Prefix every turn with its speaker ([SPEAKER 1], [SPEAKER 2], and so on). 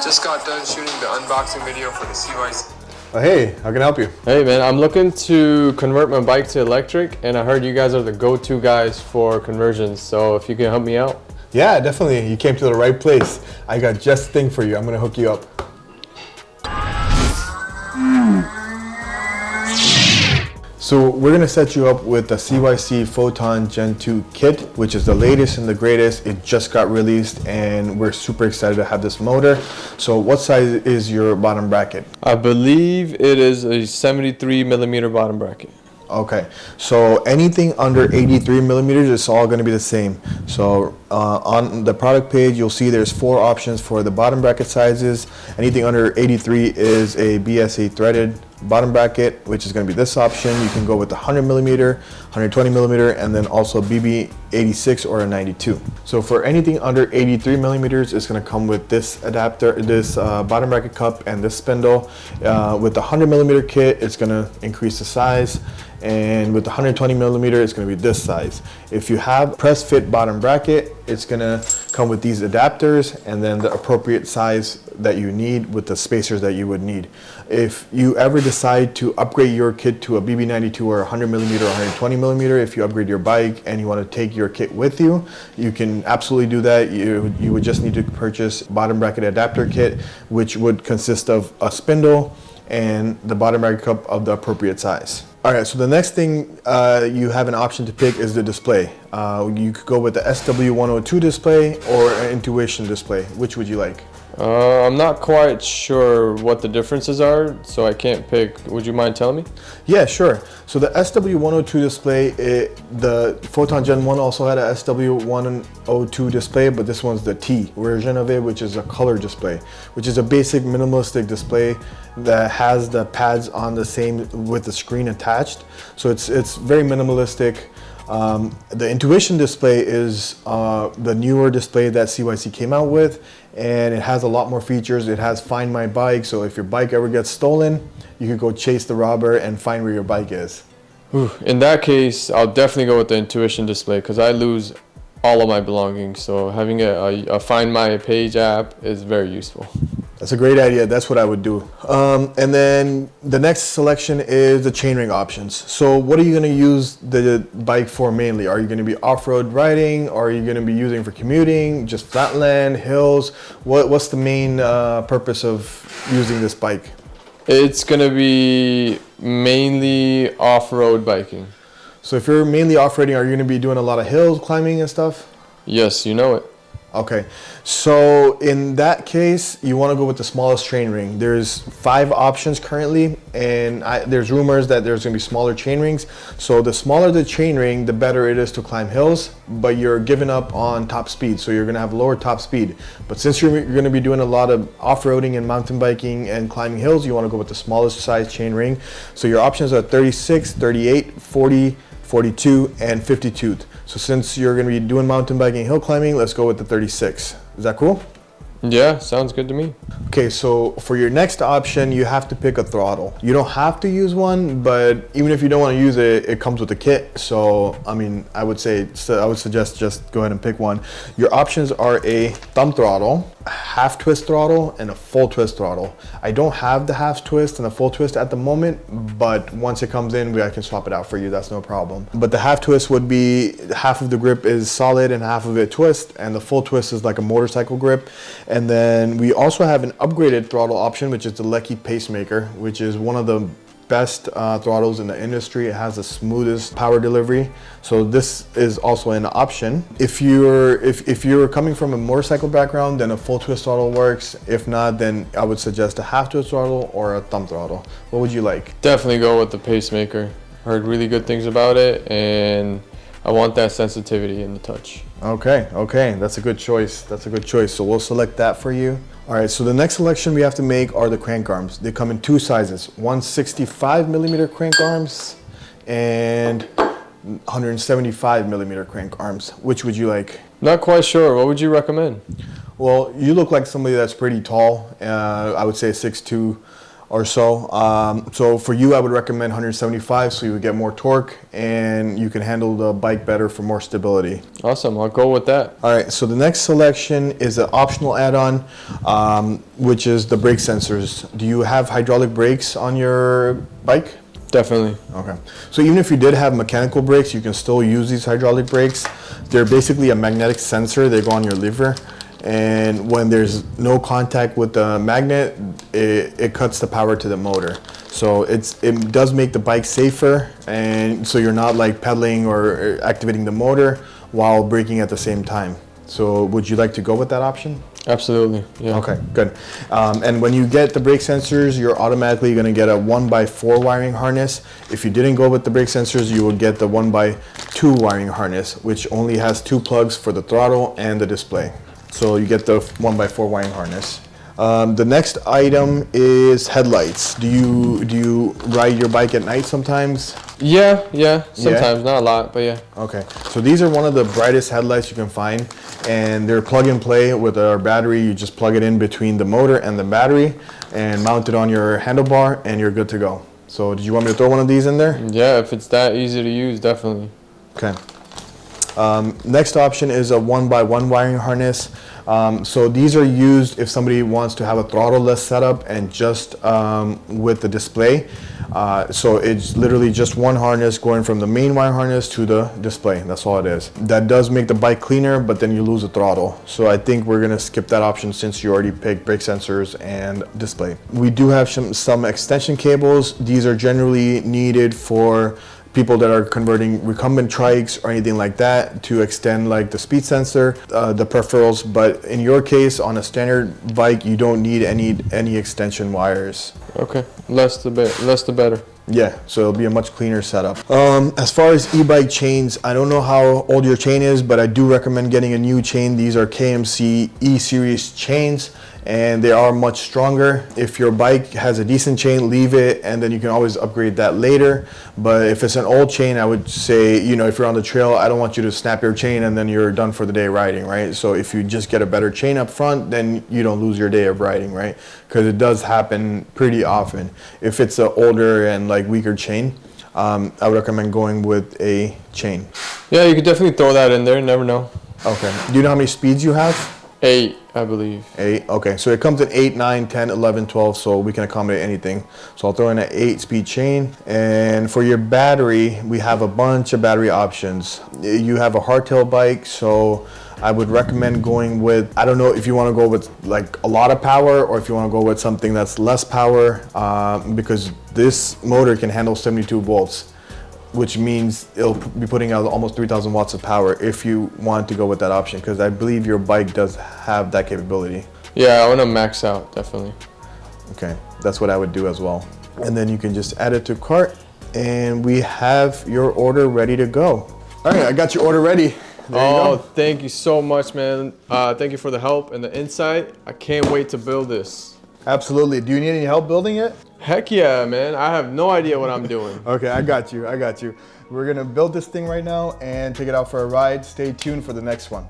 [SPEAKER 1] Just got done shooting the unboxing video for the CYC.
[SPEAKER 2] Hey, how can I help you?
[SPEAKER 3] Hey man, I'm looking to convert my bike to electric, and I heard you guys are the go-to guys for conversions, so if you can help me out.
[SPEAKER 2] Yeah, definitely. You came to the right place. I got just the thing for you. I'm gonna hook you up. So we're gonna set you up with the CYC Photon Gen 2 kit, which is the latest and the greatest. It just got released and we're super excited to have this motor. So what size is your bottom bracket?
[SPEAKER 3] I believe it is a 73 millimeter bottom bracket.
[SPEAKER 2] Okay, so anything under 83 millimeters, it's all going to be the same. So on the product page, you'll see there's 4 options for the bottom bracket sizes. Anything under 83 is a BSA threaded bottom bracket, which is going to be this option. You can go with the 100 millimeter, 120 millimeter, and then also BB 86 or a 92. So for anything under 83 millimeters, it's going to come with this adapter, this bottom bracket cup, and this spindle. With the 100 millimeter kit, it's going to increase the size. And with the 120 millimeter, it's going to be this size. If you have press fit bottom bracket, it's going to come with these adapters and then the appropriate size that you need with the spacers that you would need. If you ever decide to upgrade your kit to a BB92 or 100 millimeter or 120 millimeter, if you upgrade your bike and you want to take your kit with you, you can absolutely do that. You would just need to purchase bottom bracket adapter kit, which would consist of a spindle and the bottom bracket cup of the appropriate size. All right, so the next thing you have an option to pick is the display. You could go with the SW102 display or an Intuition display. Which would you like?
[SPEAKER 3] I'm not quite sure what the differences are, so I can't pick. Would you mind telling me?
[SPEAKER 2] Yeah, sure. So the SW102 display, the Photon Gen 1 also had a SW102 display, but this one's the T version of it, which is a color display, which is a basic minimalistic display that has the pads on the same with the screen attached. So it's very minimalistic. The Intuition display is the newer display that CYC came out with, and it has a lot more features. It has Find My Bike, so if your bike ever gets stolen, you can go chase the robber and find where your bike is.
[SPEAKER 3] In that case, I'll definitely go with the Intuition display because I lose all of my belongings, so having a Find My Page app is very useful.
[SPEAKER 2] That's a great idea. That's what I would do. And then the next selection is the chainring options. So what are you going to use the bike for mainly? Are you going to be off-road riding? Or are you going to be using for commuting, just flatland, hills? What's the main purpose of using this bike?
[SPEAKER 3] It's going to be mainly off-road biking.
[SPEAKER 2] So if you're mainly off-roading, are you going to be doing a lot of hills, climbing and stuff?
[SPEAKER 3] Yes, you know it.
[SPEAKER 2] Okay, so in that case, you want to go with the smallest chainring. There's 5 options currently, and there's rumors that there's going to be smaller chainrings. So the smaller the chainring, the better it is to climb hills, but you're giving up on top speed, so you're going to have lower top speed. But since you're going to be doing a lot of off-roading and mountain biking and climbing hills, you want to go with the smallest size chainring. So your options are 36, 38, 40, 42, and 52. So since you're going to be doing mountain biking and hill climbing, let's go with the 36. Is that cool?
[SPEAKER 3] Yeah, sounds good to me.
[SPEAKER 2] Okay, so for your next option, you have to pick a throttle. You don't have to use one, but even if you don't want to use it, it comes with a kit. So, I mean, I would suggest just go ahead and pick one. Your options are a thumb throttle, a half twist throttle, and a full twist throttle. I don't have the half twist and the full twist at the moment, but once it comes in, I can swap it out for you. That's no problem. But the half twist would be half of the grip is solid and half of it twist, and the full twist is like a motorcycle grip. And then we also have an upgraded throttle option, which is the Ebike Pacemaker, which is one of the best throttles in the industry. It has the smoothest power delivery. So this is also an option. If you're coming from a motorcycle background, then a full twist throttle works. If not, then I would suggest a half twist throttle or a thumb throttle. What would you like?
[SPEAKER 3] Definitely go with the Pacemaker. Heard really good things about it, and I want that sensitivity in the touch.
[SPEAKER 2] Okay, that's a good choice. So we'll select that for you. All right, so the next selection we have to make are the crank arms. They come in 2 sizes, 165 millimeter crank arms and 175 millimeter crank arms. Which would you like?
[SPEAKER 3] Not quite sure. What would you recommend?
[SPEAKER 2] Well, you look like somebody that's pretty tall. I would say 6'2". or so. So for you, I would recommend 175, so you would get more torque and you can handle the bike better for more stability.
[SPEAKER 3] Awesome, I'll go with that.
[SPEAKER 2] All right, so the next selection is an optional add-on, which is the brake sensors. Do you have hydraulic brakes on your bike?
[SPEAKER 3] Definitely.
[SPEAKER 2] Okay. So even if you did have mechanical brakes, you can still use these hydraulic brakes. They're basically a magnetic sensor. They go on your lever. And when there's no contact with the magnet, it cuts the power to the motor. So it does make the bike safer, and so you're not like pedaling or activating the motor while braking at the same time. So would you like to go with that option?
[SPEAKER 3] Absolutely, yeah.
[SPEAKER 2] Okay, good. And when you get the brake sensors, you're automatically going to get a 1x4 wiring harness. If you didn't go with the brake sensors, you will get the 1x2 wiring harness, which only has 2 plugs for the throttle and the display. So you get the 1x4 wiring harness. The next item is headlights. Do you ride your bike at night sometimes?
[SPEAKER 3] Yeah, sometimes, not a lot, but yeah.
[SPEAKER 2] Okay, so these are one of the brightest headlights you can find, and they're plug and play with our battery. You just plug it in between the motor and the battery and mount it on your handlebar, and you're good to go. So did you want me to throw one of these in there?
[SPEAKER 3] Yeah, if it's that easy to use, definitely.
[SPEAKER 2] Okay. Next option is a 1x1 wiring harness. So these are used if somebody wants to have a throttle-less setup and just with the display. So it's literally just one harness going from the main wire harness to the display. That's all it is. That does make the bike cleaner, but then you lose the throttle. So I think we're gonna skip that option since you already picked brake sensors and display. We do have some extension cables. These are generally needed for people that are converting recumbent trikes or anything like that to extend like the speed sensor, the peripherals. But in your case, on a standard bike, you don't need any extension wires.
[SPEAKER 3] Okay, less the better.
[SPEAKER 2] Yeah, so it'll be a much cleaner setup. As far as e-bike chains, I don't know how old your chain is, but I do recommend getting a new chain. These are KMC E-Series chains, and they are much stronger. If your bike has a decent chain, leave it, and then you can always upgrade that later. But if it's an old chain, I would say, you know, if you're on the trail, I don't want you to snap your chain and then you're done for the day riding, right? So if you just get a better chain up front, then you don't lose your day of riding, right? Because it does happen pretty often. If it's an older and like weaker chain, I would recommend going with a chain.
[SPEAKER 3] Yeah, you could definitely throw that in there, you never know.
[SPEAKER 2] Okay. Do you know how many speeds you have?
[SPEAKER 3] 8, I believe.
[SPEAKER 2] 8, okay. So it comes in 8, 9, 10, 11, 12, so we can accommodate anything. So I'll throw in an 8-speed chain. And for your battery, we have a bunch of battery options. You have a hardtail bike, so I would recommend going with, I don't know if you want to go with like a lot of power or if you want to go with something that's less power, because this motor can handle 72 volts. Which means it'll be putting out almost 3,000 watts of power if you want to go with that option, because I believe your bike does have that capability.
[SPEAKER 3] Yeah, I want to max out, definitely.
[SPEAKER 2] Okay, that's what I would do as well. And then you can just add it to cart, and we have your order ready to go. All right, I got your order ready. There you go.
[SPEAKER 3] Thank you so much, man. Thank you for the help and the insight. I can't wait to build this.
[SPEAKER 2] Absolutely. Do you need any help building it?
[SPEAKER 3] Heck yeah, man. I have no idea what I'm doing.
[SPEAKER 2] Okay, I got you. We're gonna build this thing right now and take it out for a ride. Stay tuned for the next one.